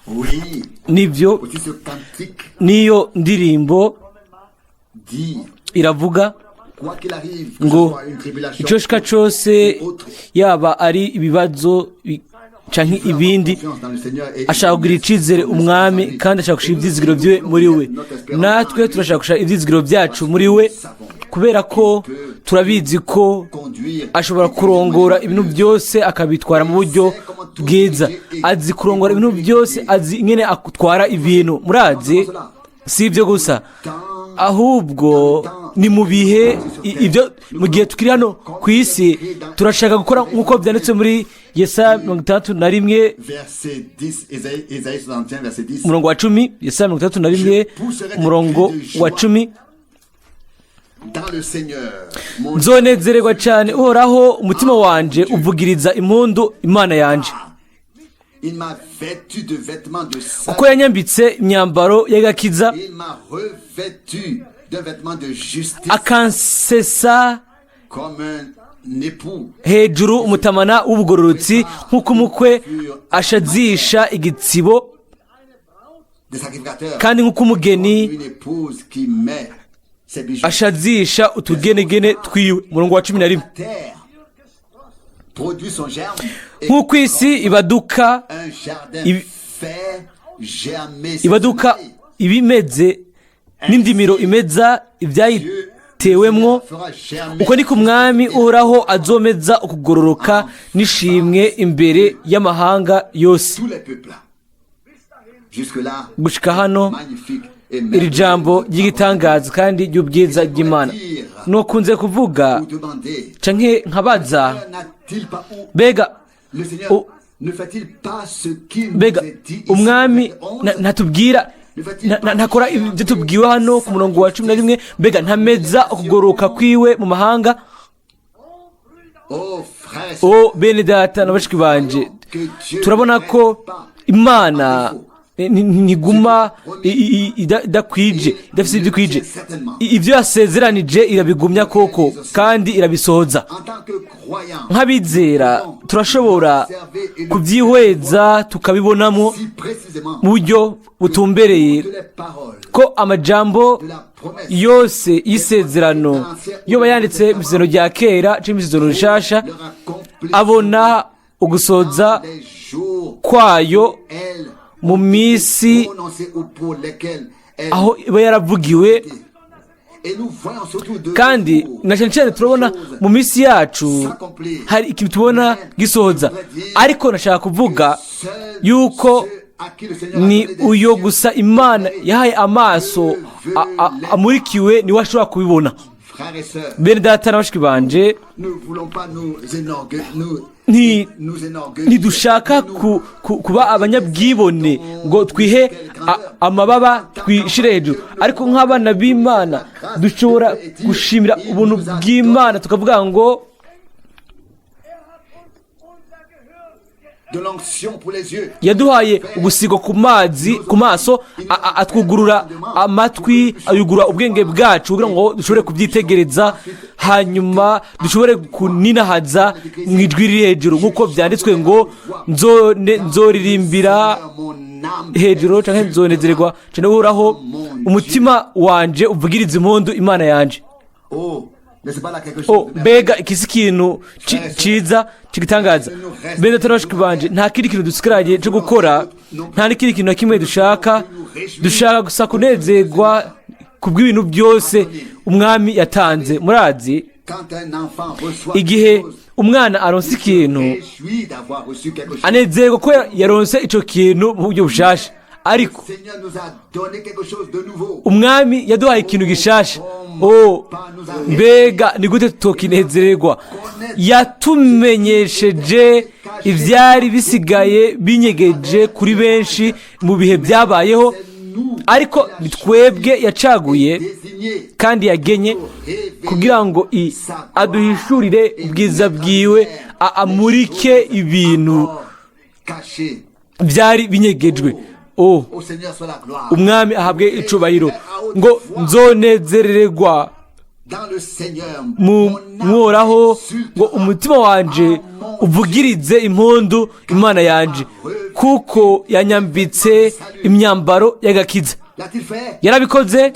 Oui, nibyo aussi ce cantique niyo ndirimbo dit, iravuga quoi qu'il arrive, que ce ngo soit une tribulation icyo shika cyose ou autre, yaba ari ibibazo canke il faut avoir ibindi confiance dans le Seigneur et ashaka kugira icizere umwami kandi ashaka gushira ivyizigiro vyiwe muri we. Natwe turashaka gushira ivyizigiro vyacu muri we kubera ko turabizi ko conduire ashobora kurongora ibintu byose akabitwara mu buryo bwiza. Azi kurongora ibintu byose, azi ingene atwara ibintu. Murazi si ibyo gusa, ahubwo ni mu bihe ibyo mu gihe tukiri hano ku isi turashaka gukora nk'uko byanditse muri Yesaya 61 verset 10, Ésaïe 61 verset 10. umurongo wa 10. Yesaya 61 umurongo wa 10. Dans le Seigneur, mon nzonezererwa cyane uhoraho, umutima wanje uvugiriza impundu Imana yanje, il m'a vêtu de vêtements de salut. kuko yanyambitse imyambaro y'agakiza, Il m'a revêtu de vêtements de justice akansesa comme un époux hejuru umutamana w'ubugororotsi, nk'uko umukwe ashazisha igitsibo des sacrificateurs. kandi nk'uko umugeni Une épouse qui met ses bijoux. ashazisha utugenegene twiwe. Umurongo wa 11. La terre produit son germe et nk'uko isi ibaduka un jardin Il- fait germer ses ibaduka semelles. ibimeze n'indimiro imeza ibyayitewemwo, Fera germer uko niko umwami uhoraho azomeza ukugororoka n'ishimwe imbere y'amahanga yose. tous les peuples. Jusque-là, Gushika hano magnifique et iri merveilleux. jambo ry'igitangaza kandi ry'ubwiza ry'Imana. Nokunze kuvuga Vous demandez, canke nkabaza, n'a-t-il pas où mbega le Seigneur Oh. ne fait-il pas ce qu'il nous mbega a dit ici umwami au verset 11? ntatubwira ntakora ibyo tubwiwe hano ku murongo wa 11, mbega ntameza ukugororoka kwiwe mu mahanga. Oh, frères, O bene data na bashiki banje, que Dieu turabona ne ko met pas Imana ntiguma idakwije, idafite ibyo ikwije. Ibyo yasezeranije irabigumya koko kandi irabisohoza. en tant que croyant Nk'abizera turashobora kubyihweza tukabibonamo si précisément mu buryo butumbereye que les paroles ko amajambo de la promesse yose y'isezerano yoba yanditse mu isezerano rya kera cyangwa mu isezerano rishasha leur accomplissent abona ugusoza les jours kwayo elles mu minsi prononcées ou pour lesquelles elles aho iba yaravugiwe. et nous voyons surtout de Kandi na cyane cyane turabona mu minsi yacu hari ikintu tubona gisohoza, ariko nashaka kuvuga yuko ni uyo gusa Imana yahaye amaso amurikiwe niwe ashobora kubibona. frères et sœurs, Bene data na bashiki banje, nous ne voulons pas nous ntidushaka kuba abanyabwibone ngo twihe amababa twishire hejuru, ariko nk'abana b'Imana dushobora gushimira ubuntu bw'Imana tukavuga ngo de l'onction pour les yeux. yaduhaye ugusigo ku maso, atwugurura amatwi, ayugura ubwenge bwacu kugira ngo dushobore kubyitegereza, hanyuma dushobore kuninahaza mu ijwi riri hejuru, nk'uko byanditswe ngo nzoririmbira hejuru cyangwa nzonezererwa cyane uhoraho, umutima wanje uvugiriza impundu Imana yanje. Oh, mais c'est pas là quelque chose Oh, de mbega ikisi kintu ciza kigitangaza. Bene tarashiki banje, nta kindi kintu dusigaranye cyo gukora, nta n'ikindi kintu na kimwe dushaka gusa kunezerwa kubw'ibintu byose umwami yatanze. Murazi quand un enfant reçoit igihe quelque chose, umwana aronse ikintu réjouit d'avoir reçu quelque chose. anezerwa ko yaronse ico kintu mu buryo bushasha, ariko Le Seigneur nous a donné quelque chose de nouveau. umwami yaduhaye ikintu gishasha. Oh, mbega ni gute tutokinezererwa! Yatumenyesheje ibyari bisigaye binyegeje kuri benshi mu bihe byabayeho, ariko ni twebwe yacaguye Désigné kandi yagenye kugira ngo aduhishurire ubwiza bwiwe, amurike ibintu caché. byari binyegejwe. Oh, Au Seigneur soit la gloire. umwami ahabwe icubahiro ngo nzonezererwa Dans le Seigneur, mworaho, ngo umutima wanje uvugirize impundu Imana yanje, kuko yanyambitse imyambaro y'agakiza. L'a-t-il fait? Yarabikoze,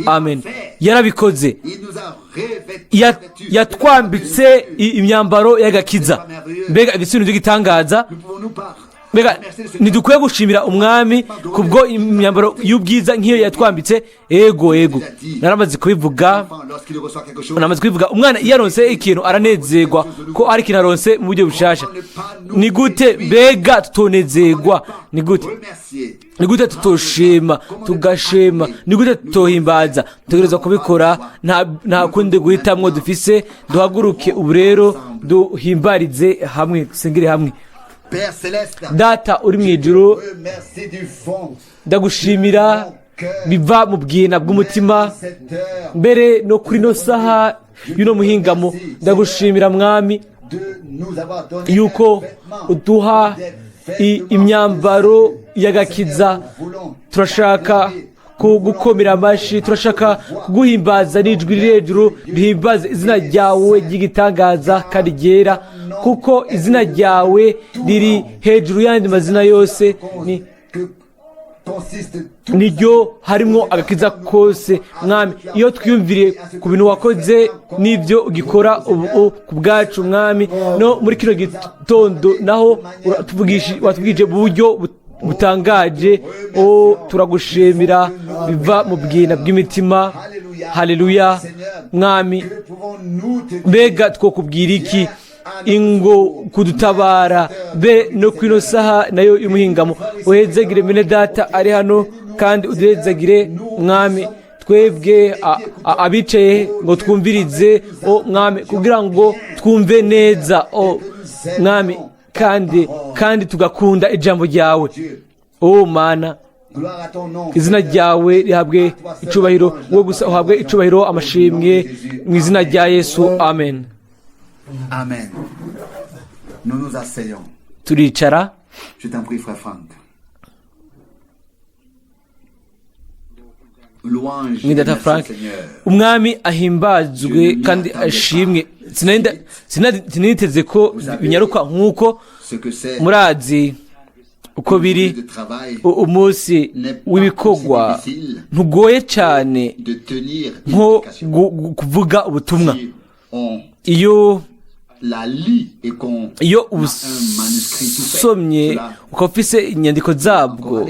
amen, yarabikoze. Il nous a revêtus. Yatwambitse imyambaro y'agakiza. Mbega ibintu by'igitangaza. Nous pouvons nous pas Mbega remercier le Seigneur. ntidukwiye gushimira umwami kubwo imyambaro y'ubwiza nk'iyo yatwambitse. Ego naramaze kubivuga, L'enfant, lorsqu'il reçoit quelque chose, namaze kubivuga, umwana iyo aronse ikintu aranezerwa ko ari ikintu aronse mu buryo bushasha. Ni gute mbega tutonezerwa? Ni gute remercier. ni gute tutoshima tugashema? Ni gute tutohimbaza? Tutegerezwa kubikora, nta kundi guhitamwo dufise. Duhaguruke ubu rero duhimbarize hamwe, dusengere hamwe. Père Céleste, Data uri mu ijuru, remercie du fond ndagushimira biva mu bwina bw'umutima, cette heure mbere no kuri no saha y'uno muhingamo. Ndagushimira mwami de nous avoir donné yuko un vêtement, uduha des vêtements imyambaro y'agakiza. nous voulons Turashaka kugukomera amashi, turashaka kuguhimbaza n'ijwi riri hejuru rihimbaza izina ryawe ry'igitangaza kandi ryera, kuko izina ryawe riri hejuru y'andi mazina yose, que consiste tout niryo harimwo agakiza kose. Mwami, iyo twiyumviriye ku bintu wakoze n'ibyo ugikora ubu ku bwacu mwami, no muri kino gitondo naho watubwije mu buryo butangaje. Turagushimira biva mu bwina bw'imitima. Haleluya mwami, que pouvons-nous te dire mbega twokubwira iki ingo kudutabara be no kwino saha nayo y'umuhingamo. Uhezagire mene data ari hano, kandi uduhezagire mwami twebwe abicaye ngo twumvirize mwami, kugira ngo twumve neza mwami, kandi tugakunda ijambo ryawe. Mana, gloire à ton nom. izina ryawe rihabwe icubahiro, wowe gusa uhabwe icubahiro, amashimwe mu izina rya Yesu, amen. Amen. Nous nous asseyons. Turicara. Je t'en prie, frère Franck. Louange et Mwidata merci, Frank, Seigneur. umwami ahimbazwe kandi ashimwe. Siniteze ko binyaruka nk'uko Ce que c'est murazi uko biri. de travail Umunsi w'ibikorwa ntugoye cyane de tenir une nko prédication. kuvuga ubutumwa. Si on Iyo la lit et qu'on iyo a un manuscrit tout fait, usomye cela ukaba ufise inyandiko zabwo,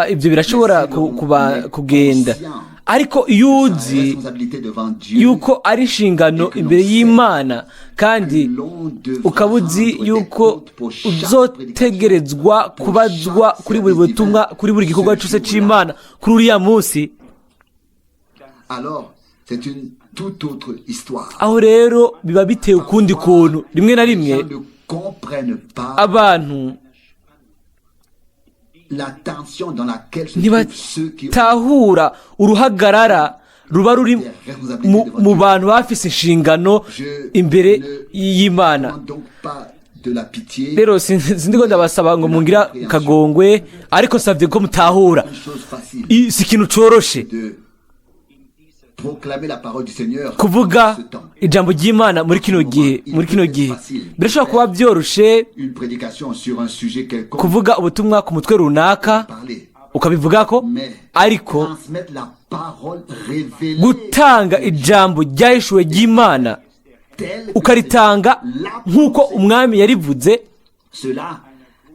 ibyo birashobora kugenda. Ariko iyo uzi responsabilité devant Dieu, yuko ari inshingano imbere y'Imana, kandi l'on devra ukaba uzi rendre des yuko comptes pour chaque uzotegerezwa kubazwa kuri buri butumwa, kuri buri gikorwa cyose cy'Imana kuri uriya munsi. alors c'est une toute autre histoire. Aho rero biba biteye ukundi kuntu. Rimwe na Les rimwe gens ne comprennent pas abantu la tension dans laquelle se trouvent ceux qui ont ntibatahura uruhagarara ruba ruri des responsabilités devant mu Dieu. bantu bafise inshingano imbere y'Imana. Je ne demande donc pas de la pitié, Rero sindiko ndabasaba ngo mungira kagongwe, ariko savye ko mutahura une chose facile si ikintu coroshe de proclamer la parole du Seigneur kuvuga en ce temps. ijambo ry'Imana muri kino gihe. Birashobora kuba byoroshe Une prédication sur un sujet quelconque, kuvuga ubutumwa ku mutwe runaka parler, ukabivugako, mais ariko transmettre la parole révélée gutanga ijambo ryahishuwe ry'Imana telle ukaritanga nk'uko umwami yarivuze, cela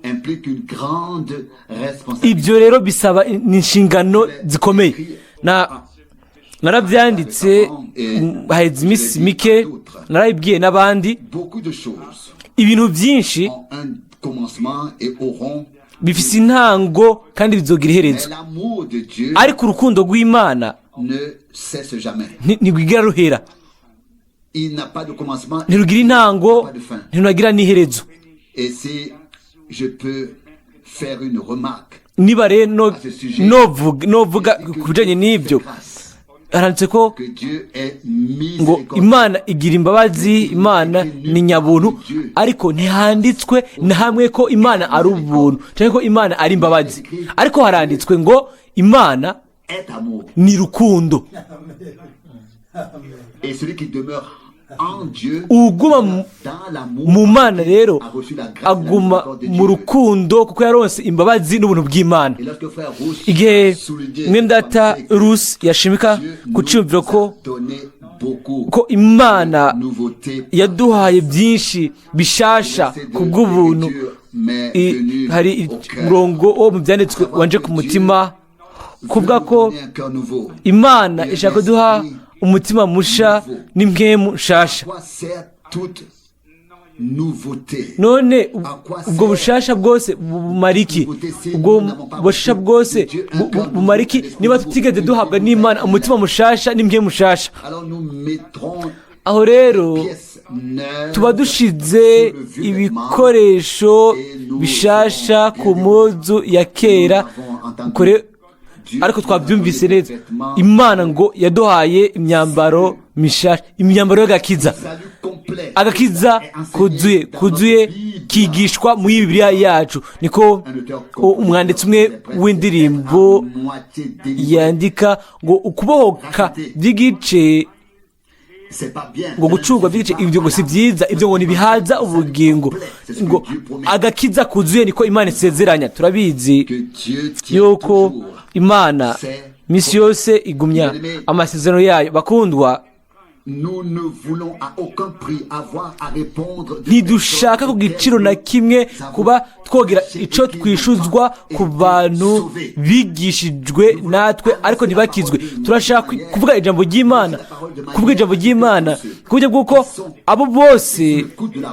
implique une grande responsabilité. ibyo rero bisaba inshingano zikomeye. Narabyanditse haheze iminsi mike, narabibwiye n'abandi. Beaucoup de choses Ibintu byinshi ont un commencement et auront, bifise intango kandi bizogira mais iherezo, l'amour de Dieu ariko urukundo rw'Imana ne cesse jamais. ntirwigera ruhera, Il n'a pas de commencement ntirugira intango, ntirunagira n'iherezo. et si je peux faire une remarque Niba rero novuga ku bijanye n'ibyo, haranditse ko que Dieu est ngo miséricordieux. Imana igira imbabazi, Imana ni nyabuntu, ariko ntihanditswe na hamwe ko Imana ari ubuntu cyangwa ko Imana ari imbabazi. Ariko haranditswe ngo Imana Est amour. ni rukundo, Et celui qui demeure en Dieu, uguma dans l'amour, mu mana rero a reçu la grâce aguma de mu Dieu. rukundo kuko yaronse imbabazi n'ubuntu bw'imana. Et lorsque frère Rousse Igihe a souligné mwene data pensé que rusi yashimika Dieu ku nous cyumviro a ko donné beaucoup imana de nouveautés. yaduhaye byinshi bishasha ku bw'ubuntu. Hari umurongo wo mu byanditswe wanje ku mutima kuvuga ko imana ishaka kuduha umutima musha n'impwemu nshasha. None ubwo bushasha bwose bumara iki? Ubwo bushasha bwose bumara iki niba tutigeze duhabwa n'imana umutima mushasha n'impwemu mushasha? Aho rero tuba dushize ibikoresho bishasha ku muzu ya kera, ariko twabyumvise neza. Imana ngo yaduhaye imyambaro mishasha, imyambaro y'agakiza. Agakiza kuzuye kigishwa muri Bibiliya yacu. Niko umwanditsi umwe w'indirimbo yandika ngo ukubohoka by'igice, ngo gucurwa by'igice, ibyo ngo si byiza, ibyo ngo ntibihaza ubugingo. Ngo agakiza kuzuye niko Imana isezeranya. Turabizi yuko Imana misi yose igumya amasezerano yayo. Bakundwa, ntidushaka ku giciro na kimwe kuba twogira icyo twishuzwa ku bantu bigishijwe natwe ariko ntibakizwe. Turashaka kuvuga ijambo ry'Imana, kuvuga ijambo ry'Imana ku buryo bw'uko abo bose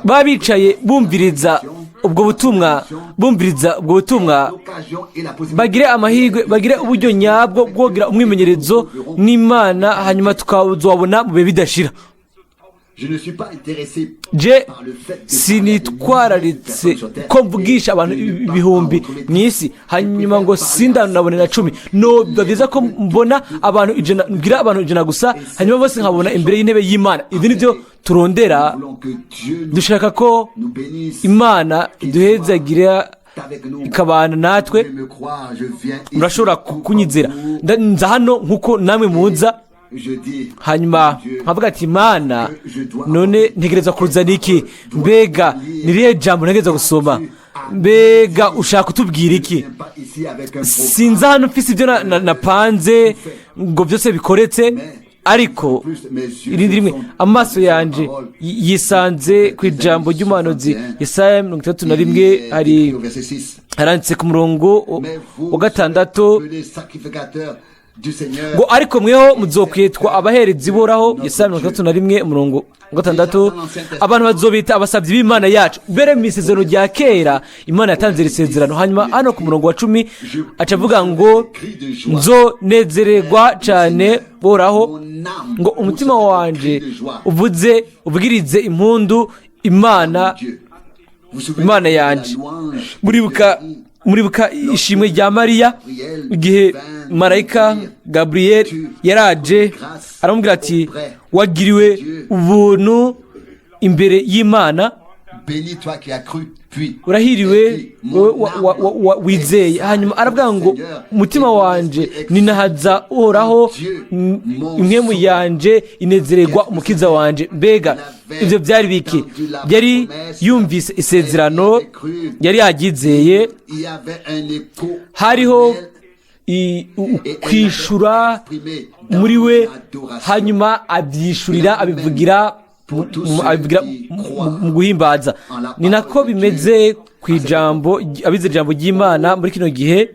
baba bicaye bumviriza ubwo butumwa, bagire amahirwe, bagire uburyo nyabwo bwo kugira umwimenyerezo n'Imana, hanyuma tukazabona mu bihe bidashira. Je sinitwararitse ko mvugisha abantu ibihumbi mu isi hanyuma ngo sindanabone na 10. No, bivuze ko mbona abantu ijana, ngira abantu ijana gusa, hanyuma bose nkabona imbere y'intebe y'Imana. Ibi nibyo turondera. Dushaka ko Imana duhezagira ikabana natwe. Murashobora kunyizera, nza hano nkuko namwe muza, hanyuma nkavuga ati Imana, none ntegereza kuzana iki? Mbega nirihe jambo ntegereza gusoma? Mbega ushaka kutubwira iki? Sinza hano mfise ibyo napanze ngo byose bikoretse, ariko irindi rimwe amaso yanje yisanze ku ijambo ry'umuhanuzi Yesaya 61. hari haranditse ku murongo wa 6 ngo ariko mweho muzokwitwa abaherezi boraho. Yesaya 61 umurongo wa 6. Abantu bazobita abasabyi b'Imana yacu. Mbere mu isezerano rya kera Imana yatanze isezerano, hanyuma hano ku murongo wa 10 acavuga ngo nzonezererwa cyane boraho, ngo umutima wanje ubwirize impundu Imana yanje. Muribuka ishimwe rya Mariya igihe marayika Gabriel yaraje aramubwira ati wagiriwe ubuntu imbere y'Imana, urahiriwe wizeye. Hanyuma aravuga ngo umutima wanje ninahaza uhoraho, impwemu yanje inezererwa umukiza wanje. Mbega ibyo byari biki? Yari yumvise isezerano, yari yagizeye, hariho kwishura muri we, hanyuma abyishurira, abivugira mu guhimbaza. Ni nako bimeze ku ijambo, abize ijambo ry'Imana muri kino gihe.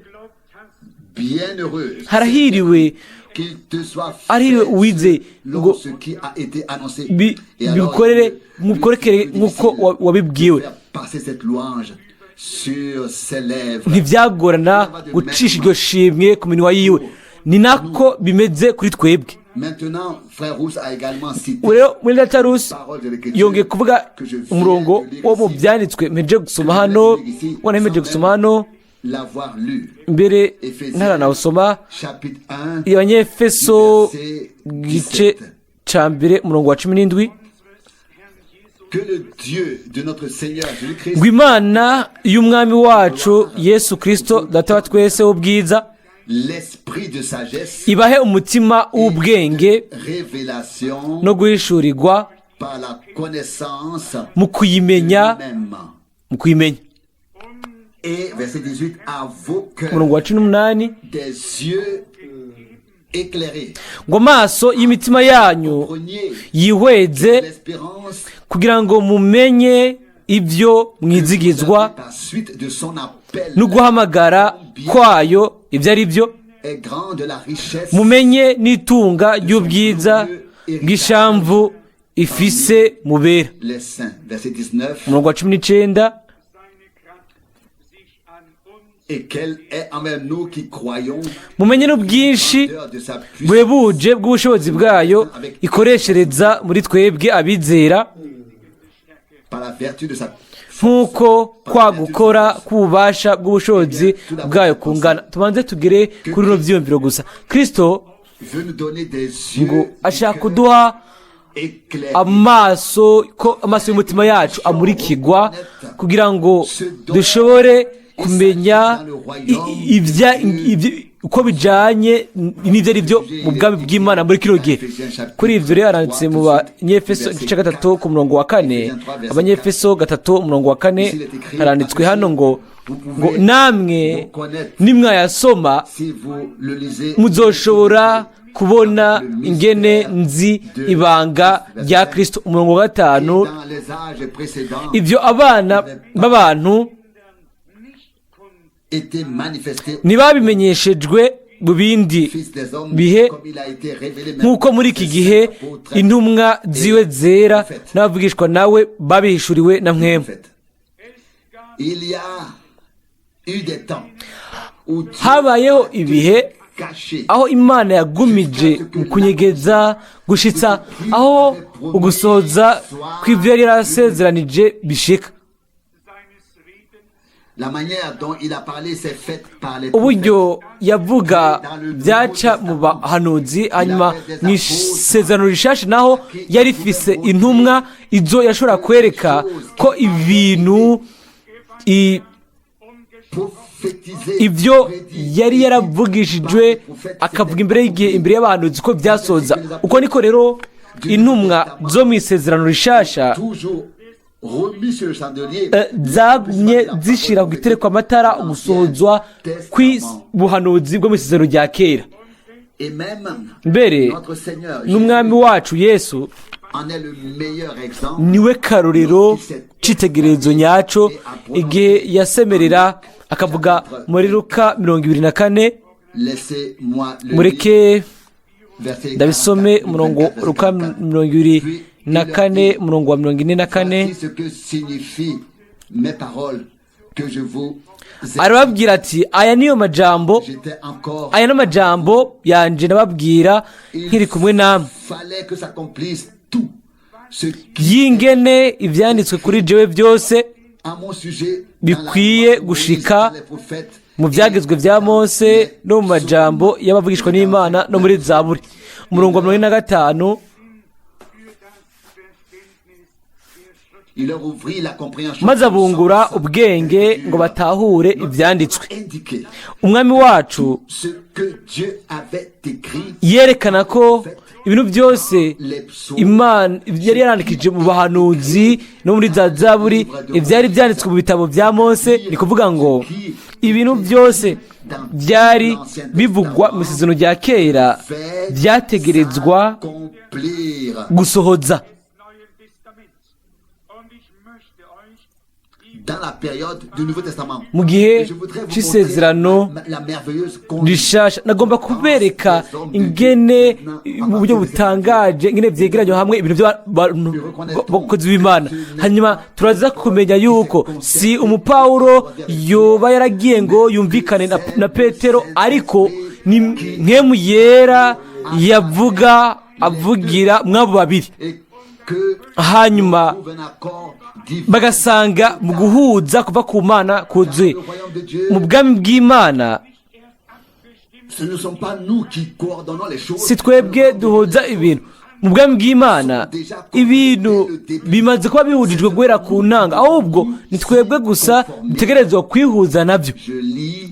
Harahiriwe uwize ngo bikorere nk'uko wabibwiwe. Ntibyagorana gucisha iryo shimwe ku minwa yiwe. Ni nako bimeze kuri twebwe. Rero muri data Rusi yongeye kuvuga umurongo wo mu byanditswe mpeje gusoma hano, mbere ntaranawusoma. Abanyefeso gice ca mbere umurongo wa 17. ngo Imana y'umwami wacu Yesu Kristo data wa twese w'ubwiza ibahe umutima w'ubwenge no guhishurirwa par la connaissance mu kuyimenya même. mu kuyimenya. Et verset 18, à vos cœurs umurongo wa 18, des yeux éclairés. ngo amaso y'imitima yanyu Preniez yihweze l'espérance kugira ngo mumenye ibyo mwizigizwa par suite de son appel no guhamagara kwayo ibyo ari byo, est grand de la richesse mumenye n'itunga ry'ubwiza bw'ishamvu ifise mubera. les saints. Verset 19, umurongo wa 19, et quel est envers nous qui croyons mumenye n'ubwinshi l'heure de sa puissance buhebuje bw'ubushobozi bwayo ikoreshereza muri twebwe abizera, par la vertu de sa nk'uko kwa gukora k'ububasha bw'ubushobozi bwayo kungana. Tubanze tugere kuri bino byiyumviro gusa. Kristo veut nous donner des ngo yeux ashaka kuduha éclairés amaso, ko amaso y'umutima yacu amurikirwa kugira ngo dushobore kumenya uko bijanye n'ibyo ari byo mu bwami bw'Imana muri kino gihe. Kuri ibyo rero aranditse mu Banyefeso igice 3 ku murongo wa 4, Abanyefeso 3 umurongo wa 4 haranditswe hano ngo namwe nimwayasoma si vous le lisez muzoshobora kubona ingene nzi ibanga rya Kristo. Umurongo wa 5, dans les âges précédents ibyo abana b'abantu était manifesté ntibabimenyeshejwe mu bindi fils des hommes bihe, comme il a été révélé même nk'uko muri iki gihe intumwa ziwe zera n'abavugishwa nawe babihishuriwe na mwemu. il y a eu des temps où Dieu habayeho ibihe caché aho Imana yagumije mu kunyegeza gushitsa aho ugusohoza kw'ibyo yari yarasezeranije bishika. la manière dont il a parlé s'est faite par les prophètes. uburyo yavuga byaca mu bahanuzi, hanyuma mu isezerano rishasha naho yari ifise intumwa izo yashobora kwereka ko ibintu ibyo yari yaravugishijwe akavuga imbere y'igihe, imbere y'abahanuzi ko byasoza. uko niko rero intumwa zo mu isezerano rishasha zamye zishira ku gitereko amatara ugusohozwa kw'ubuhanuzi bwo mu isezerano rya kera. mbere n'umwami wacu Yesu niwe karorero c'itegererezo nyaco igihe yasemerera akavuga muri Luka 24, mureke ndabisome umurongo Luka 24 umurongo wa 44. arababwira ati aya niyo majambo, aya n'amajambo yanje nababwira nkiri kumwe namwe, yingene ivyanditswe kuri jewe byose bikwiye gushika mu byagezwe bya Mose no mu majambo y'abavugishwa n'Imana no muri Zaburi. umurongo wa 45, maze abungura ubwenge ngo batahure ibyanditswe. umwami wacu yerekana ko ibintu byose Imana yari yarandikije mu bahanuzi no muri za Zaburi ibyari byanditswe mu bitabo bya Mose. ni kuvuga ngo ibintu byose byari bivugwa mu isezerano rya kera byategerezwa gusohoza mu gihe c'isezerano rishasha. nagomba kubereka ingene mu buryo butangaje ingene vyegeranywa hamwe ibintu by'abakozi b'Imana. hanyuma turaza kumenya yuko si umupawulo yoba yaragiye ngo yumvikane na Petero, ariko ni nkemu yera yavuga avugira mwabo babiri, hanyuma bagasanga mu guhuza kuva ku Mana kuzuye mu bwami bw'Imana. si twebwe duhuza ibintu mu bwami bw'Imana, ibintu bimaze kuba bihujijwe guhera ku ntanga, ahubwo ni twebwe gusa dutegerezwa kwihuza nabyo.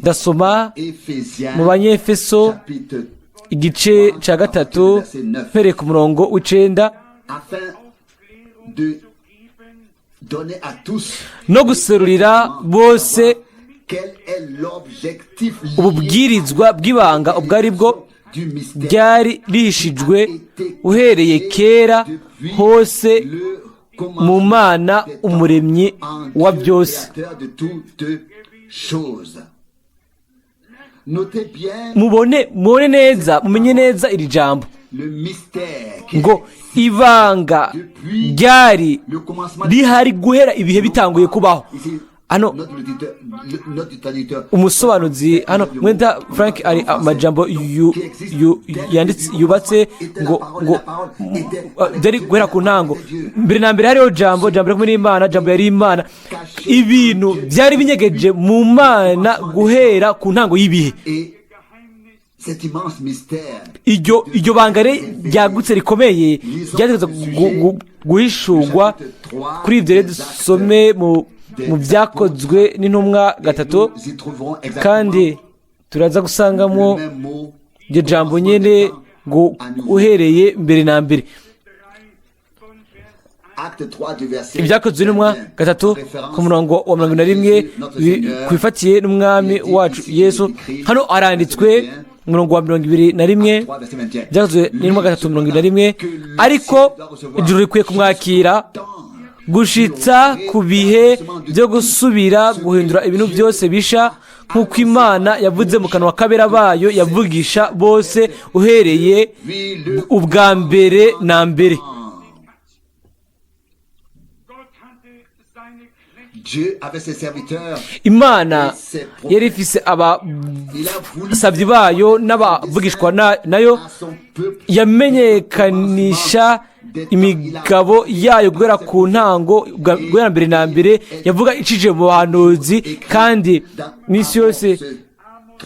ndasoma mu Banyefeso igice cya 3 mpereye ku murongo w'9, de donner à tous no guserurira bose quel est l'objectif ububwirizwa bw'ibanga ubwo ari bwo du mystère ryari rihishijwe uhereye kera hose le mu mana umuremyi en wa Dieu, byose. créateur de toutes choses. Notez bien mubone neza mumenye neza iri jambo le mystère qui ngo ibanga ryari le commencement rihari guhera ibihe bitanguye kubaho. ici Hano notre traducteur umusobanuzi hano mwenda Frank ari amajambo yanditse yubatse ngo byari guhera ku ntango mbere na mbere hariho jambo kumwe n'Imana, jambo yari Imana, ibintu byari binyegeje mu Mana guhera ku ntango y'ibihe. et cet immense mystère iryo banga ryagutse rikomeye ryategetse guhishurwa kuri ibyo rero dusome mu byakozwe n'intumwa gatatu, nous y trouverons kandi exactement turaza gusangamo le même mot iryo jambo nyine ngo uhereye mbere na mbere. acte 3 du verset Ibyakozwe n'intumwa gatatu ku murongo wa 21 kwifatiye n'umwami wacu Yesu, hano aranditswe umurongo wa 21, 3 verset 21 byakozwe n'intumwa gatatu 21, ariko ijuru rikwiye kumwakira gushitsa ku bihe byo gusubira guhindura ibintu byose bisha, nk'uko Imana yavuze mu kanwa k'abera bayo yavugisha bose uhereye ubwa mbere na mbere. Dieu avait ses serviteurs, Imana yari ifise il a voulu abasabyi bayo n'abavugishwa nayo, à son peuple yamenyekanisha imigabo yayo guhera ku ntango guhera mbere na mbere, yavuga icije mu bahanuzi, kandi n'isi yose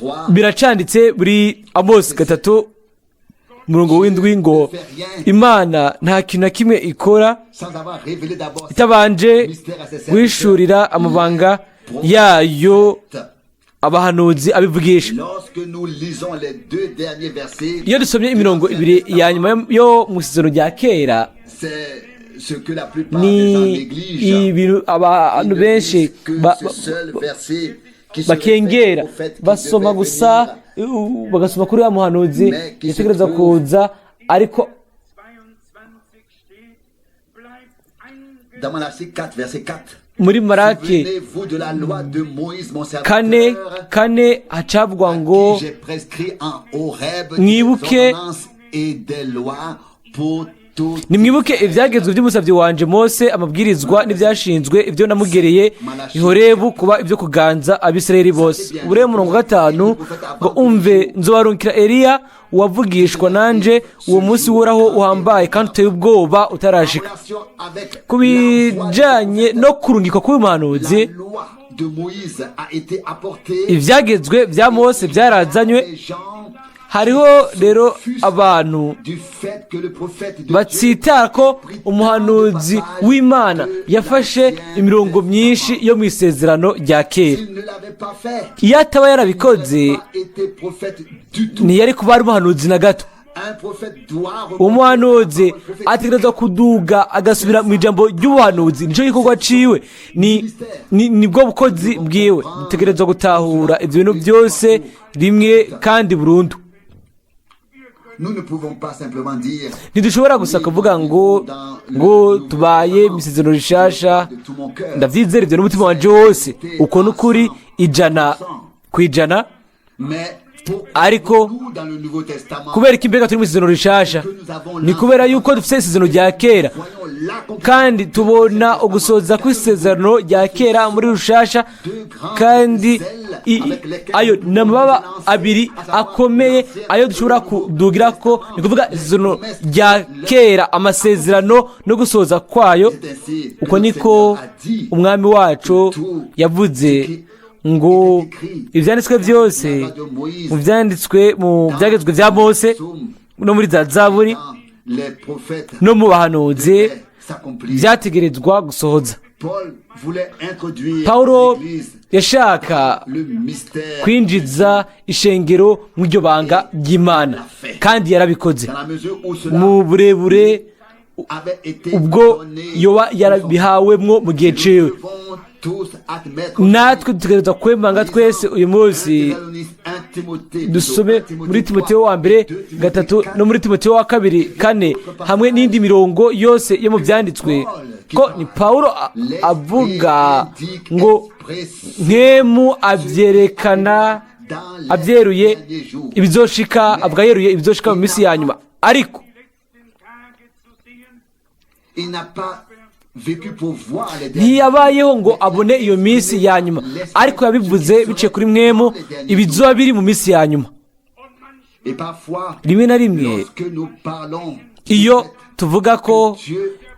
3 biracanditse muri Amosi gatatu umurongo w'indwi ngo Imana nta kintu na kimwe ikora sans avoir révélé d'abord itabanje mystère à ses serviteurs. guhishurira amabanga yayo abahanuzi abivugisha. Lorsque nous lisons les 2 derniers versets, Iyo dusomye imirongo ibiri ya nyuma yo mu isezerano rya kera, c'est ce que la plupart des gens ni négligent. ibintu abantu benshi bakengera, basoma gusa bagasoma kuri ya muhanuzi yategereza kuza, ariko Dans Malachie 4, verset 4, muri Maraki souvenez-vous de la loi de Moïse, mon kane serviteur, hacavugwa ngo qui j'ai prescrit en Horeb des Mwibuke ordonnances et des lois pour toutes. nimwibuke ibyagezwe by'umusabyi wanje Mose, amabwirizwa n'ibyashinzwe ibyo namugereye i Horebu kuba ibyo kuganza Abisirayeli bose. Ubureye umurongo 5 ngo umve nzobarungikira Eliya wavugishwa nanje uwo munsi woraho uhambaye kandi uteye ubwoba utarashika. Relation avec Ku la voix bijanye no kurungikwa kw'umuhanuzi, la loi de Moïse a été apportée. ibyagezwe bya Mose byarazanywe. Les gens Hariho rero abantu du fait que le prophète de Dieu batsitara ko umuhanuzi w'Imana yafashe imirongo myinshi yo mu isezerano rya kera. s'il ne l'avait pas fait, Iyo ataba yarabikoze il n'a pas été prophète du tout. ntiyari kuba ari umuhanuzi na gato. Un prophète doit Umuhanuzi ategerezwa kuduga agasubira mu ijambo ry'ubuhanuzi, nicyo gikorwa ciwe, nibwo bukozi bwiwe. Dutegerezwa gutahura ibyo bintu byose rimwe kandi burundu. Nous ne pouvons pas simplement dire Ntidushobora gusa kuvuga ngo tubaye mu isezerano rishasha, de tout mon cœur. ndavyizera ibyo n'umutima wanje wose, uko n'ukuri 100%. Mais pour Ariko nous dans le Nouveau Testament, kubera ko imbega turi mu isezerano rishasha, ni kubera yuko dufite isezerano rya kera, voyons l'accomplissement kandi tubona ugusoza kw'isezerano rya kera muri rushasha, kandi ayo ni amababa abiri akomeye ayo dushobora kudugira ko, ni kuvuga isezerano rya kera, amasezerano no gusoza kwayo. Uko niko umwami wacu yavuze ngo ibyanditswe byose mu byagezwe bya Mose no muri za Zaburi les prophètes no mu bahanuzi s'accomplissent. byategerezwa gusohoza. Paul voulait introduire Pawulo l'Église yashaka le mystère kwinjiza ishengero mu ryo banga ry'Imana, kandi yarabikoze dans la mesure où cela mu burebure ubwo yoba yarabihawemwo mu gihe ciwe. Natwe dutegerezwa kwemanga twese uyu munsi. Dusome muri Timoteyo wa mbere 3 no muri Timoteyo wa kabiri 4 hamwe n'indi mirongo yose yo mu byanditswe ko ni Paulo avuga ngo nkemu abyerekana abyeruye ibizoshika, avuga yeruye ibizoshika mu minsi ya nyuma. Ariko ntiyabayeho ngo abone iyo minsi ya nyuma, ariko yabivuze biciye kuri mwemu ibizoba biri mu minsi ya nyuma. Rimwe na rimwe iyo tuvuga ko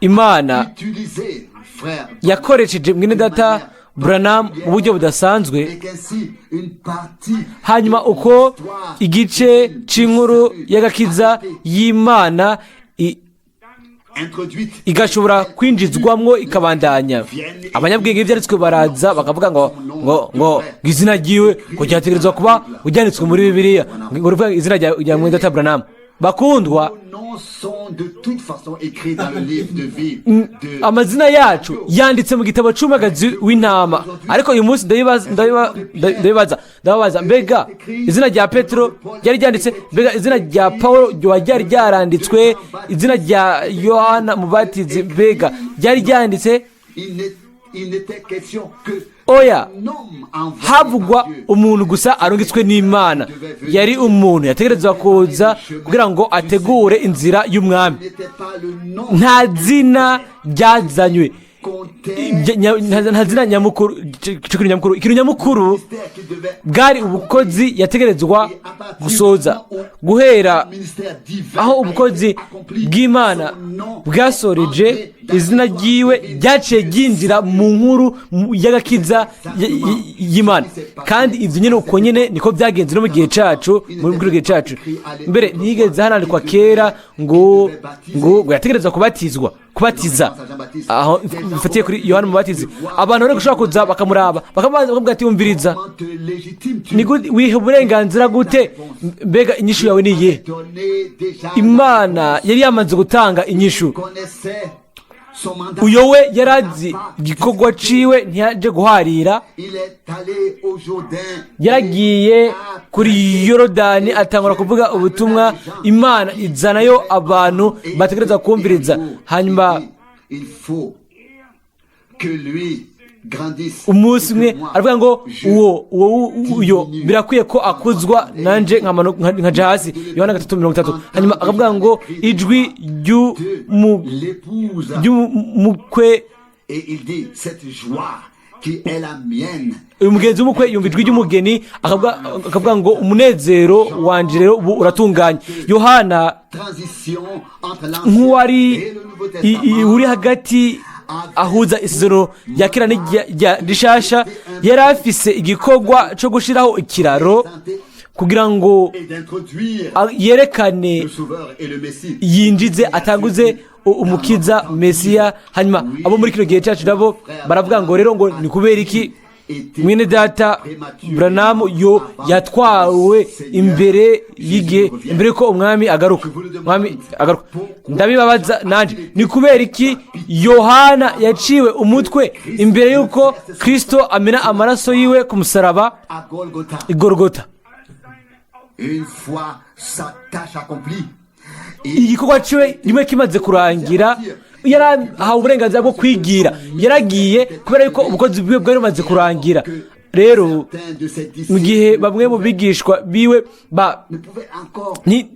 Imana yakoresheje mwene data Branham mu buryo budasanzwe, hanyuma uko igice c'inkuru y'agakiza y'Imana igashobora kwinjizwamwo ikabandanya, abanyabwenge ivyanditswe baraza bakavuga ngo izina ryiwe ko cyategerezwa kuba ujyanitswe muri Bibiliya, ngo ruvuga izina rya mwene data Branham. Bakundwa, amazina yacu yanditse mu gitabo c'umwagazi w'intama, ariko uyu munsi ndababaza mbega izina rya Petero ryari ryanditse? Mbega izina rya Paulo ryari ryaranditswe? Izina rya Yohana Mubatizi mbega ryari ryanditse? Oya, havugwa umuntu gusa arungitswe n'Imana. Yari umuntu yategerezwa kuza kugira ngo ategure inzira y'umwami. Nta zina ryazanywe, nta zina nyamukuru. Ikintu nyamukuru bwari ubukozi yategerezwa gusoza, guhera aho ubukozi bw'Imana bwasoreje izina ryiwe ryaciye ryinjira mu nkuru y'agakiza y'Imana. Kandi ivyo nyene uko nyene niko byagenze no mu gihe cacu, muri bw'iro gihe cacu. Mbere ntiyigeze hanandikwa kera ngo yategerezwa kubatiza. Aho bifatiye kuri Yohana Mubatizi, abantu bari gushaka kuza bakamuraba bakavuga ati umviriza, ni wihe uburenganzira gute? Mbega inyishu yawe niye? Imana yari yamaze gutanga inyishu. Uyo we yarazi igikorwa ciwe, ntiyaje guharira. Yaragiye kuri Yorodani atangura kuvuga ubutumwa. Imana izanayo abantu bategereza kumviriza. Hanyuma umunsi umwe aravuga ngo uyo birakwiye ko akuzwa, nanje nkaja hasi. Yohana 3:30. Hanyuma akavuga ngo ijwi ry'umukwe, umugenzi w'umukwe yumva ijwi ry'umugeni, akavuga ngo umunezero wanje rero ubu uratunganye. Yohana nk'uwari uri hagati ahuza isezerano rya kera rishasha, yari afise igikorwa co gushiraho ikiraro kugira ngo yerekane, yinjize, atanguze umukiza Mesiya. Hanyuma abo muri kino gihe cyacu nabo baravuga ngo rero ngo ni kubera iki mwene data Branham yatwawe imbere y'igihe, imbere ko umwami agaruka. Ndabibabaza nanje, ni kubera iki Yohana yaciwe umutwe imbere y'uko Kristo amena amaraso yiwe ku musaraba i Golgotha? Igikorwa ciwe rimwe kimaze kurangira, yarahawe uburenganzira bwo kwigira. Yaragiye kubera yuko ubukozi bwiwe bwari bumaze kurangira. Rero mu gihe bamwe mu bigishwa biwe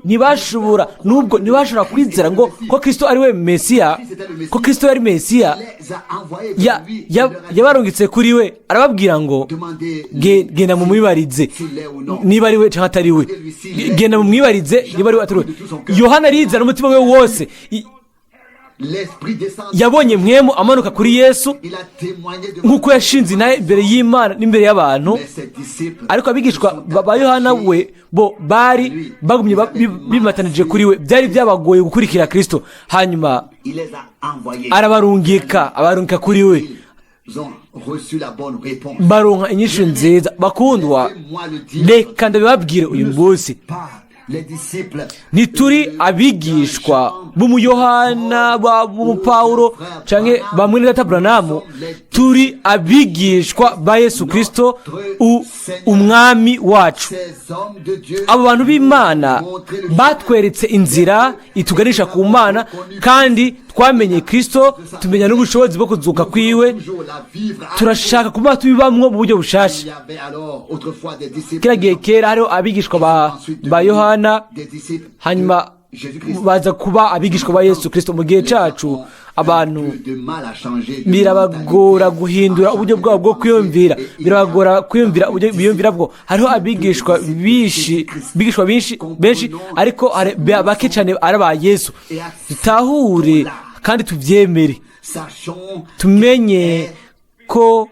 ntibashobora kwizera ngo ko Kristo ari we Mesiya, ko Kristo yari Mesiya, yabarungitse kuri we, arababwira ngo genda mumwibarize niba ari we cyangwa atari we. Genda mumwibarize niba ari we atari we. Yohana arizana umutima we wose, yabonye mwemu amanuka kuri Yesu nk'uko yashinze naye imbere y'Imana n'imbere y'abantu. Ariko abigishwa ba Yohana we bo bari bagumye bimatanije kuri we, byari byabagoye gukurikira Kristo. Hanyuma abarungika kuri we, baronka inyishu nziza. Bakundwa, reka ndabibabwire uyu munsi, ntituri abigishwa b'umuyohana b'umupawulo cyangwa bamwe na Aburahamu, turi abigishwa ba Yesu Kristo umwami wacu. abo bantu b'Imana batweretse inzira ituganisha ku Mana, kandi twamenye Kristo, tumenya n'ubushobozi bwo kuzuka kwiwe. turashaka kuba tubibamwo mu buryo bushasha. kira gihe kera hariho abigishwa ba Yohana, hanyuma baza kuba abigishwa ba Yesu Kristo. Mu gihe cacu abantu birabagora guhindura uburyo bwabo bwo kwiyumvira, birabagora kwiyumvira uburyo biyumvira bwo. hariho abigishwa benshi, ariko bake cyane ari aba Yesu. dutahure kandi tuvyemere, tumenye ko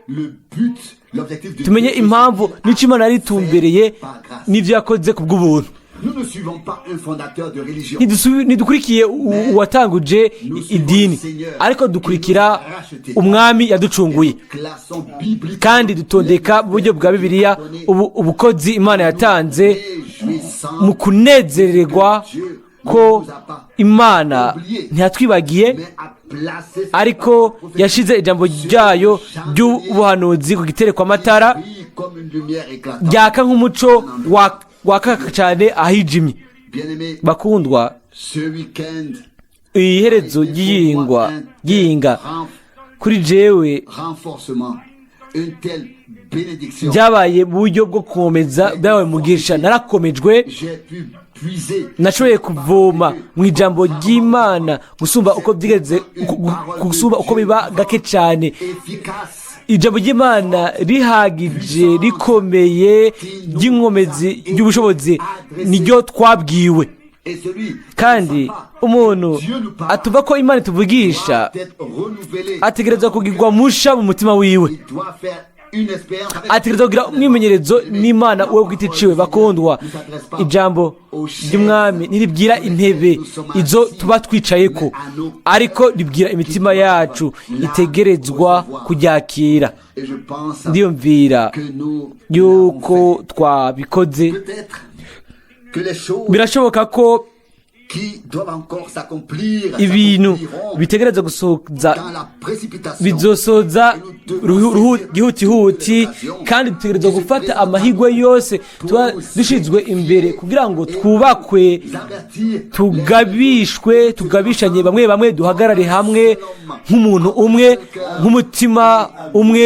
tumenye impamvu n'icyo Imana yari itumbereye n'ivyo yakoze ku bw'ubuntu. ntidukurikiye uwatanguje idini, ariko dukurikira umwami yaducunguye, kandi dutondeka mu buryo bwa Bibiliya ubukozi Imana yatanze mu kunezererwa ko Imana ntiyatwibagiye, ariko yashize ijambo ryayo ry'ubuhanuzi ku giterekw'amatara ryaka nk'umuco wakaka cyane ahijimye. bakundwa, iherezo ry'iyinga kuri jewe byabaye mu buryo bwo gukomeza, byabaye mugisha. narakomejwe, nashoboye kuvoma mu ijambo ry'Imana gusumba uko biba gake cyane. ijambo ry'Imana rihagije, rikomeye, ry'inkomezi, ry'ubushobozi, niryo twabwiwe. kandi umuntu atuva ko Imana ituvugisha ategerezwa kugirwa musha mu mutima wiwe, ategerezwa kugira umwimenyerezo n'Imana we bwite iciwe. bakundwa, ijambo ry'umwami ntiribwira intebe izo tuba twicayeko, ariko ribwira imitima yacu, itegerezwa kuryakira. ndiyumvira yuko twabikoze. birashoboka ko ibintu bitegereza bizosoza gihutihuti, kandi dutegereza gufata amahirwe yose tuba dushinzwe imbere kugira ngo twubakwe, tugabishanye bamwe duhagarare hamwe nk'umuntu umwe, nk'umutima umwe,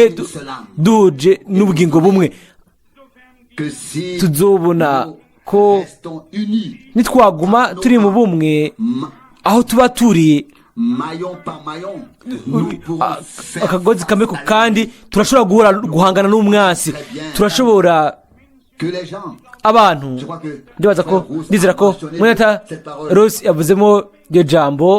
duhuje n'ubugingo bumwe. tuzobona ko nitwaguma turi mu bumwe aho tuba turi, akagozi kamwe ku kandi, turashobora guhangana n'umwansi. turashobora abantu ndizera ko Mwenata Rose yavuzemo iryo jambo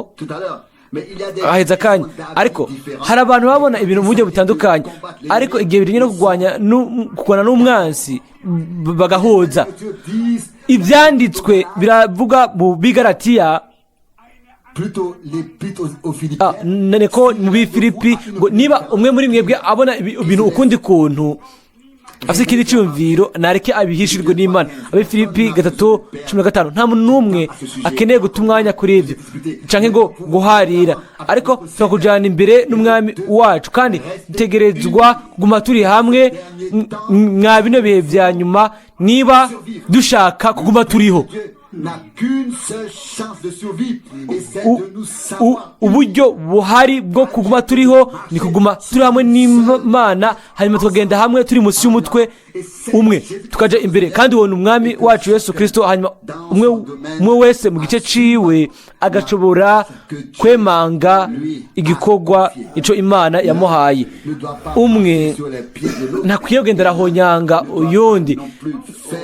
aheza akanya, ariko hari abantu babona ibintu mu buryo butandukanye, ariko igihe bijyanye no kurwana n'umwansi bagahuza. ibyanditswe biravuga mu Bigalatiya, ko mu Bifilipi, ngo niba umwe muri mwebwe abona ibintu ukundi kuntu, afite ikindi cyumviro, nareke abihishirwe n'Imana. Abifilipi 3:15. nta muntu n'umwe akeneye guta umwanya kuri ibyo canke ngo guharira, ariko tukakujana imbere n'umwami wacu, kandi dutegerezwa kuguma turi hamwe mwa bino bihe vya nyuma, niba dushaka kuguma turiho. uburyo buhari bwo kuguma turiho ni kuguma turi hamwe n'Imana, hanyuma tukagenda hamwe turi munsi y'umutwe umwe, tukaja imbere. kandi ubona umwami wacu Yesu Kristo, hanyuma umwe wese mu gice ciwe agashobora kwemanga igikorwa ico Imana yamuhaye. umwe ntakwiye kugendera honyanga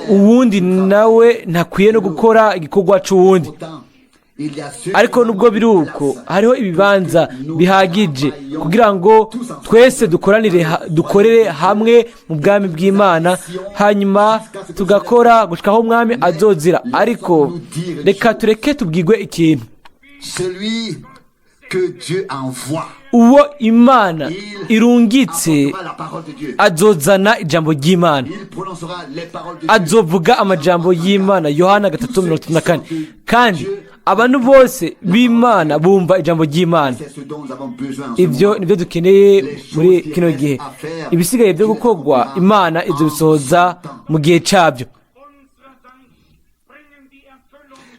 uwundi nawe ntakwiye no gukora igikorwa c'uwundi. ariko nubwo biri uko, hariho ibibanza bihagije kugira ngo twese dukorere hamwe mu bwami bw'Imana, hanyuma tugakora gushikaho umwami azozira. ariko reka tureke tubwirwe ikintu. que Dieu envoie, uwo imana il irungitse apportera la parole de Dieu. azozana ijambo ry'imana, Il prononcera les paroles de Dieu. azovuga amajambo y'imana. Yohana 3:34. kandi abantu bose b'imana bumva ijambo ry'imana. C'est ce dont nous avons besoin en ce ibyo moment. nibyo dukeneye muri kino gihe. Ibisigaye byo gukorwa imana izobisohoza mu gihe cyabyo.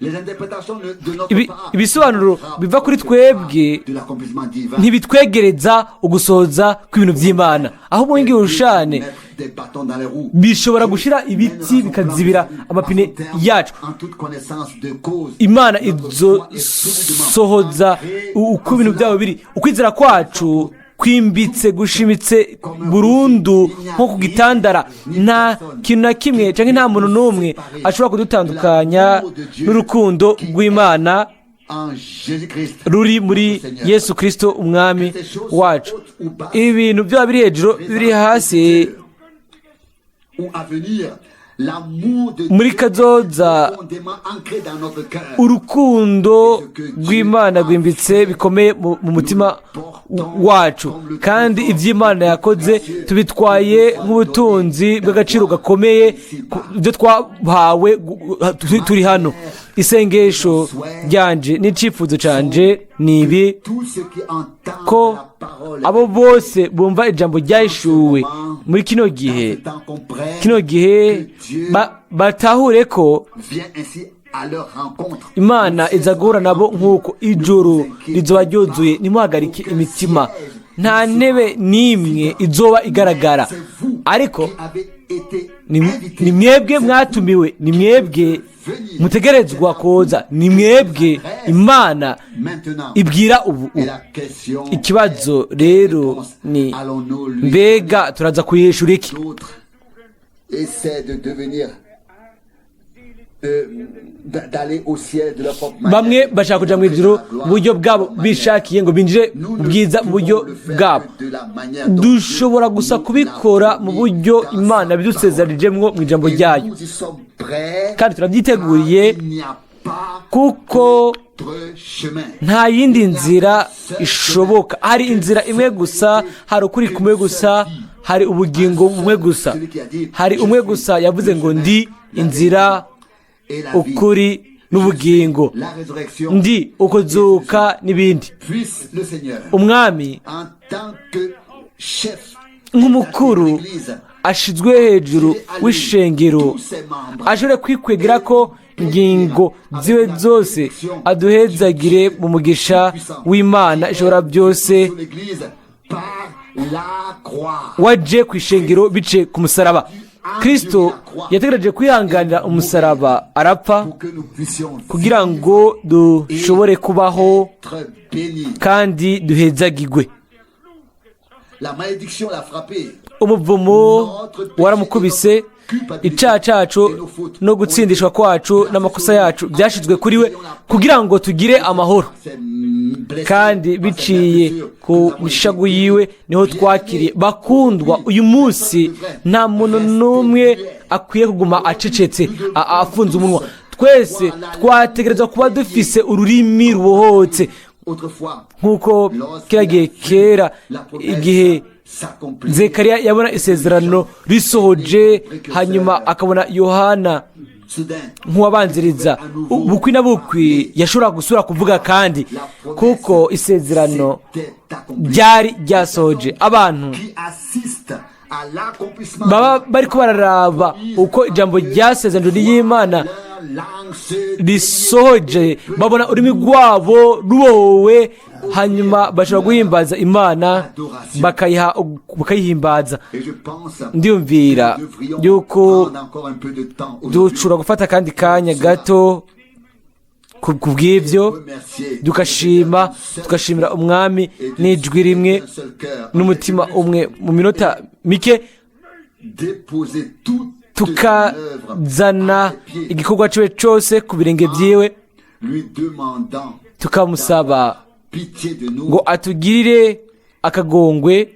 Les interprétations de notre Ibi- part ibisobanuro biva kuri twebwe de l'accomplissement divin ntibitwegereza ugusohoza kw'ibintu by'imana, ahubwo ngirushane mettre des bâtons dans les roues. bishobora gushyira ibiti bikazibira amapine yacu. En toute connaissance de cause, Imana izosohoza uko ibintu byabo biri. Ukwizera kwacu kwimbitse gushimitse burundu nko ku gitandara. Nta kintu na kimwe cyangwa nta muntu n'umwe ashobora kudutandukanya n'urukundo rw'Imana en Jésus-Christ, ruri muri Yesu Kristo umwami wacu. Ibintu byaba biri hejuru biri hasi, ou à venir, l'amour de muri Dieu kazoza est profondément ancré dans notre cœur. urukundo rw'Imana rwimbitse bikomeye mu mutima wacu, kandi iby'Imana yakoze tubitwaye nk'ubutunzi bw'agaciro gakomeye ibyo twahawe turi hano. Isengesho ryanje n'icyifuzo cyanje ni ibi: Tous ceux qui entendent ko la parole, abo bose bumva ijambo ryahishuwe muri kino gihe, tant comprennent kino gihe batahure ko vient ainsi à leur rencontre. Imana iza guhura nabo nk'uko ijoro rizoba ryuzuye. Nimuhagarike imitima, nta ntebe n'imwe izoba igaragara, C'est vous ariko qui avez été ni invités. mwebwe mwatumiwe, ni mwebwe mutegerezwa koza, ni mwebwe Imana Maintenant, ibwira ubu. et la question Ikibazo rero ni allons-nous lui mbega turaza kuyishura iki? d'autres essaient de devenir d'aller au ciel de leur propre Bamwe manière. bashaka kuja mu ijuru mu buryo bwabo bishakiye ngo binjire mu bwiza mu buryo bwabo. Dushobora gusa kubikora mu buryo Imana bidusezeranijemwo mu ijambo ryayo, Nous y sommes prêts, kandi turabyiteguriye il n'y a pas kuko d'autre chemin. nta yindi nzira ishoboka. Hari inzira imwe gusa, hari ukuri kumwe gusa, hari ubugingo bumwe gusa. Hari umwe gusa yavuze ngo ndi inzira, Et la vie, ukuri n'ubugingo, la résurrection, ndi ukuzuka n'ibindi. puisse le Seigneur, Umwami en tant que chef nk'umukuru de l'Église, ashizwe hejuru w'ishengero, tous ses membres, ashobore kwikwegera ko ingingo ziwe zose aduhezagire mu mugisha w'Imana ishobora byose sur l'Église par la croix. waje ku ishengero bice ku musaraba. Kristo yategereje kwihanganira umusaraba arapfa Pour que nous puissions kugira ngo dushobore kubaho être bénis. kandi duhezagirwe. La malédiction l'a frappé. Umuvumo waramukubise, icyaha cyacu no gutsindishwa kwacu n'amakosa yacu byashizwe kuri we kugira ngo tugire amahoro, Ces blessures, kandi biciye ku mishagu yiwe niho twakiriye. Bakundwa, uyu munsi nta muntu n'umwe akwiye kuguma acecetse afunze umunwa. Twese twategerezwa kuba dufise ururimi rubohotse, autrefois, nk'uko kiriya gihe kera igihe s'accomplit. Zekariya yabona isezerano risohoje, hanyuma akabona Yohana Soudain, nk'uwabanziriza bukwi na bukwi yashobora gusura kuvuga, kandi kuko isezerano c'était accompli. ryari ryasohoje. Abantu Qui assiste à l'accomplissement baba bariko bararaba uko ijambo ryasezerano ry'Imana leur langue se risohoje, babona ururimi rwabo rubohowe, hanyuma bashobora guhimbaza Imana bakayihimbaza. Et je pense Ndiyumvira que nous devrions yuko prendre encore un peu de temps aujourd'hui dushobora gufata akandi kanya gato ku bw'ibyo, remercier tugashima tugashimira umwami n'ijwi rimwe d'un seul cœur, n'umutima umwe mu minota mike, déposer toute tukazana igikorwa ciwe cyose ku birenge byiwe, lui demandant tukamusaba pitié de nous, ngo atugirire akagongwe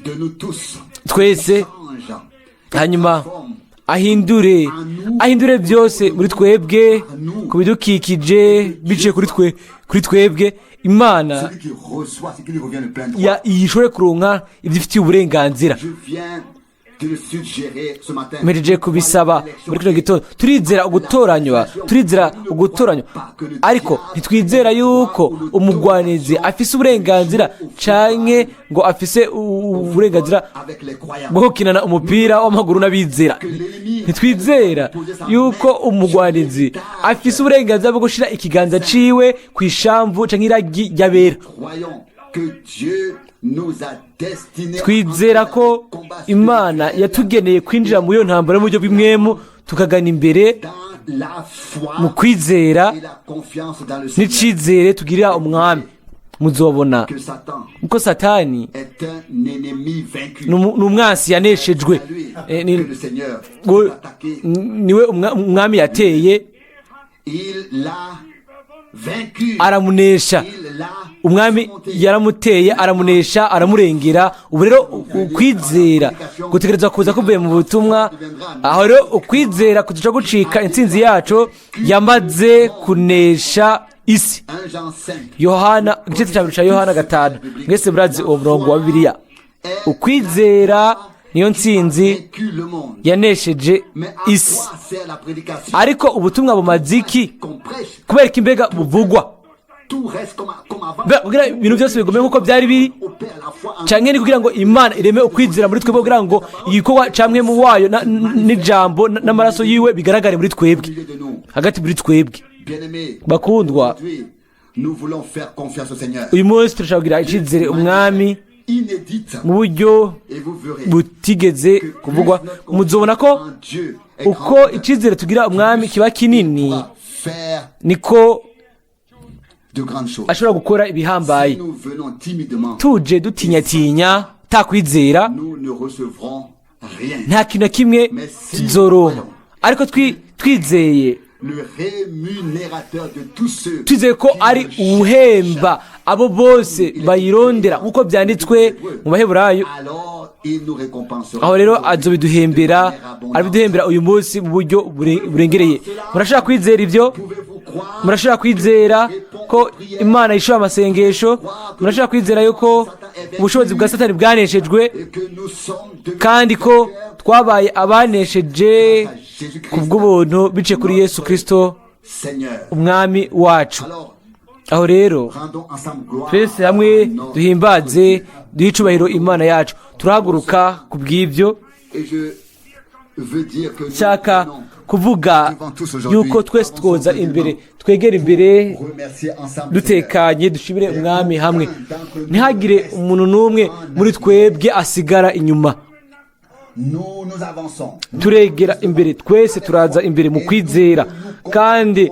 de nous tous, twese, change, hanyuma forme ahindure byose muri twebwe, ku bidukikije biciye kuri twebwe. Imana celui qui reçoit ce qui lui revient de plein droit. ishobore kuronka ibyo ifitiye uburenganzira. Je viens de le suggérer ce matin. mpejeje kubisaba muri kino gitondo. turizera ugutoranywa, ariko ntitwizera yuko umugwanizi afise uburenganzira canke ngo afise uburenganzira Avec les croyants. bwo gukinana umupira w'amaguru n'abizera. ntitwizera yuko umugwanizi afise uburenganzira bwo gushira ikiganza ciwe ku ishamvu canke iragi ry'abera. Croyons que Dieu nous a destinés twizera ko Imana yatugeneye kwinjira mu iyo ntambara mu buryo bw'imwemu, tukagana imbere dans la foi mu kwizera et la confiance dans le Seigneur. n'icizere tugirira umwami. muzobona Que Satan uko Satani est un ennemi vaincu. ni umwansi yaneshejwe. C'est à lui ni- que le Seigneur ngo- peut attaquer. niwe umwami yateye, Il l'a vaincu. aramunesha. Il l'a umwami surmonté. yaramuteye, aramunesha, aramurengera. ubu rero ukwizera gutegerezwa kuza kuvuye mu butumwa. aho rero ukwizera kuduca gucika intsinzi yacu yamaze kunesha isi. 1 Jean 5. Yohana, igice cya mbere cya Yohana 5. mwese murazi uwo murongo wa Bibiliya. ukwizera niyo ntsinzi Vaincu le monde. yanesheje Mais à isi. quoi sert la prédication ariko ubutumwa bumaze iki? qu'on prêche? kubera ko imbega buvugwa Tout reste comme avant. kugira ibintu byose bigome nk'uko byari biri, Opère la foi en cyane ni kugira ngo Imana ireme ukwizera muri twebwe, kugira ngo igikorwa camwe mu wayo n'ijambo n'amaraso yiwe bigaragare muri twebwe, milieu de nous. hagati muri twebwe. Bien-aimés, bakundwa, aujourd'hui, nous voulons faire confiance au Seigneur. uyu munsi turashaka kugira icizere umwami Inédite. mu buryo Et vous verrez butigeze que kuvugwa. plus notre muzobona ko confiance en Dieu est uko grande, icizere tugira umwami kiba kinini, pourra faire niko de grandes choses. ashobora gukora Si ibihambaye. nous venons timidement, tuje dutinyatinya takwizera, nous ne recevrons rien. nta kintu na kimwe tuzoronka. ariko twizeye, Le rémunérateur de tous ceux twizeye ko ari uwuhemba abo bose bayirondera nk'uko byanditswe mu Baheburayo. alors il nous récompensera. aho rero azobiduhembera, arabiduhembera uyu munsi mu buryo burengereye. murashobora kwizera ibyo? Pouvez-vous croire murashobora kwizera ko Imana yishuye amasengesho? murashobora kwizera yuko ubushobozi bwa Satani bwaneshejwe, et que nous sommes devenus kandi ko twabaye abanesheje ku bw'ubuntu biciye kuri Yesu Kristo Seigneur? umwami wacu. Alors, aho rero rendons ensemble gloire twese hamwe à notre duhimbaze, duhe icubahiro Imana yacu. turahaguruka ku bw'ibyo. Et je veux dire que nous nshaka venons kuvuga yuko twese twoza imbere, twegera imbere remercier ensemble dutekanye, dushimire umwami hamwe. ntihagire umuntu n'umwe muri twebwe asigara inyuma. nous avançons. turegera imbere, twese turaza imbere mu kwizera, kandi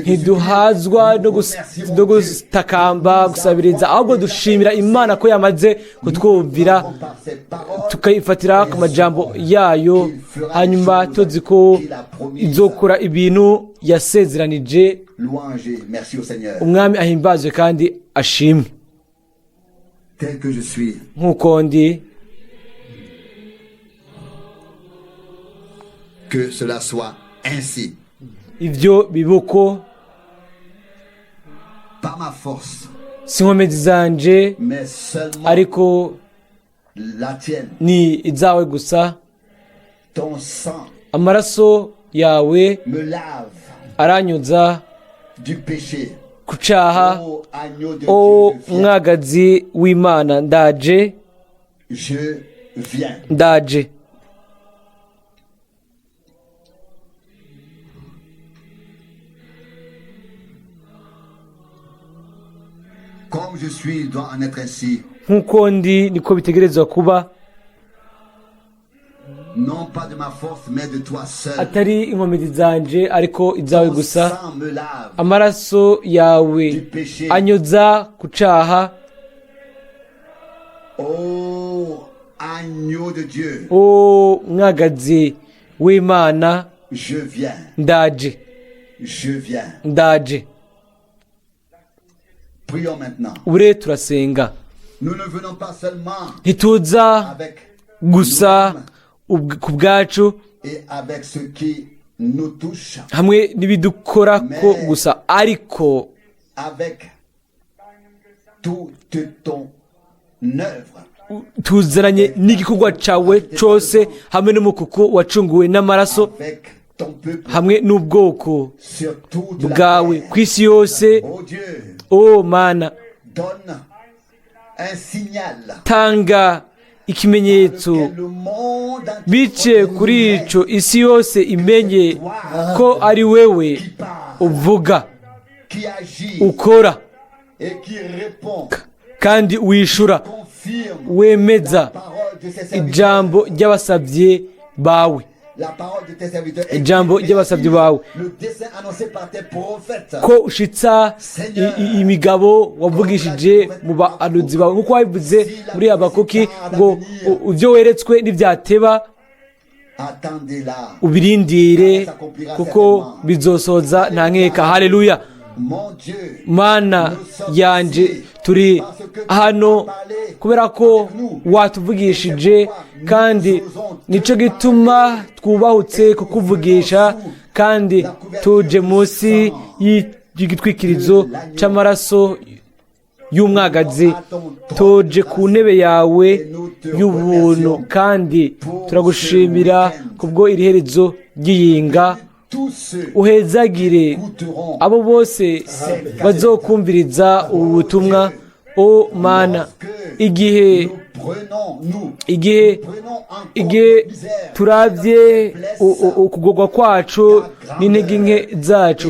ntiduhazwa no gutakamba, gusabiriza, ahubwo dushimira Imana ko yamaze kutwumvira, tukayifatira ku majambo yayo, hanyuma tuzi ko izokora ibintu yasezeranije. Louange et merci au Seigneur. umwami ahimbazwe kandi ashimwe. Tel que je suis, nk'uko ndi, que cela soit ainsi. ibyo bibuko Pas ma force, si inkomezi zanje, mais seulement ariko la tienne. ni izawe gusa. Ton sang amaraso yawe me lave aranyuza du péché. ku cyaha. Ô agneau de o Dieu, je viens. mwagazi w'Imana, ndaje, Je viens. ndaje. Comme je suis, il doit en être ainsi. nk'uko ndi niko bitegerezwa kuba, Non pas de ma force, mais de toi seul. atari inkomezi zanje ariko izawe Ton gusa. sang me lave amaraso yawe du péché. anyuza ku cyaha. Ô agneau de Dieu, o mwagazi w'Imana, je viens. ndaje, Je viens. ndaje. Prions maintenant. ure turasenga. Nous ne venons pas seulement ntituza avec gusa ku bwacu, et avec ce qui nous touche, hamwe n'ibidukorako gusa, ariko avec toute ton œuvre, tuzananye n'igikorwa cawe cose, hamwe n'umukuku wacunguwe n'amaraso, avec ton peuple hamwe n'ubwoko sur toute la bwawe terre. kw'isi yose. Oh Dieu, O Mana, donne un signal tanga ikimenyetso que le monde entier bice kuri ico isi yose imenye ko ari wewe qui parle, uvuga, qui agit ukora, et qui répond, kandi wishura, confirme wemeza parole de ses serviteurs. ijambo ry'abasabye bawe, La parole de tes serviteurs est ijambo ry'abasabye bawe, le dessein annoncé par tes prophètes. ko ushitsa imigabo wavugishije mu bahanuzi bawe, nk'uko wabivuze muri Habakuki ngo ibyo weretswe n'ibyateba Attendez-la. ubirindire kuko bizosoza nta nkeka. Haleluya. Mon Dieu, Mana yanje, turi hano kubera ko watuvugishije, kandi nicyo gituma twubahutse kukuvugisha, kandi tuje munsi y'igitwikirizo cy'amaraso y'umwagazi, tuje ku ntebe yawe y'ubuntu, kandi turagushimira kubwo iri herezo ry'iyinga. tous ceux Uhezagire écouteront abo bose bazokumviriza ubu butumwa. O Mana, igihe igihe igihe turabye ukugorwa kwacu n'intege nke zacu,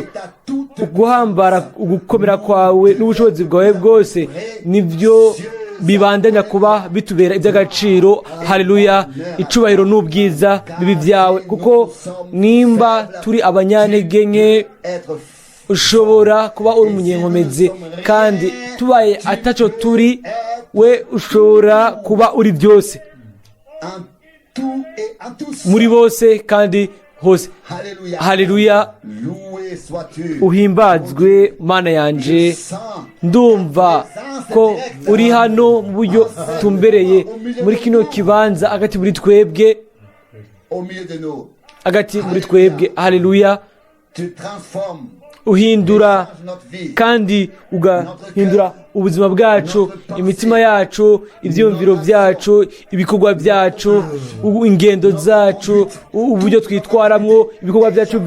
uguhambara ugukomera kwawe n'ubushobozi bwawe bwose nibyo bibandanya kuba bitubera iby'agaciro. Haleluya. Icubahiro n'ubwiza bibi byawe, kuko nimba turi abanyantege nke ushobora kuba uri umunyenkomezi, kandi tubaye ataco turi, we ushobora kuba uri byose muri bose kandi hose. Haleluya. Uhimbazwe Mana yanje, ndumva ko uri hano mu buryo tumbereye muri kino kibanza hagati muri twebwe, hagati muri twebwe. Haleluya. Uhindura kandi ugahindura ubuzima bwacu, imitima yacu, ibyiyumviro byacu, ibikorwa byacu, ingendo zacu, uburyo twitwaramwo, ibikorwa byacu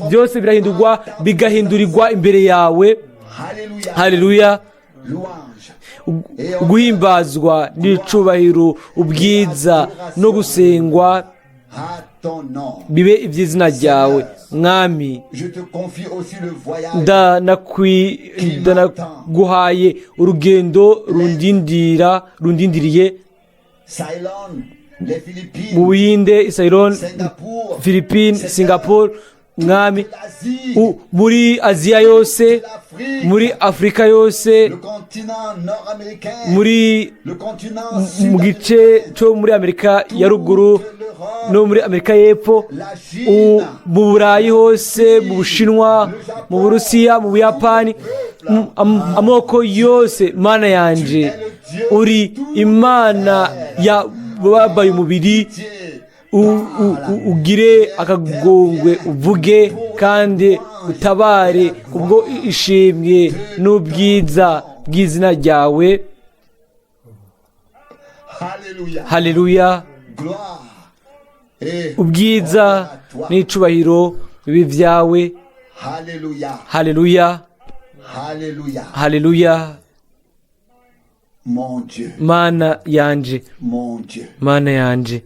byose birahindurwa, bigahindurirwa imbere yawe. Haleluya. Guhimbazwa n'icubahiro, ubwiza no gusengwa bibe iby'izina ryawe Mwami. Ndanaguhaye urugendo rundindiriye mu Buhinde, Ceylon, Philippines, Singapore, Mwami, muri Aziya yose, muri Afurika yose, mu gice cyo muri Amerika ya ruguru no muri Amerika y'epfo, mu Burayi hose, mu Bushinwa, mu Burusiya, mu Buyapani, amoko yose. Mana yanje, uri Imana yababaye umubiri, ugire akagongwe, uvuge kandi utabare kubwo ishimwe n'ubwiza bw'izina ryawe. Haleluya. Ubwiza n'icubahiro bibi byawe. Haleluya. Haleluya. Mana yanje, Mana yanje.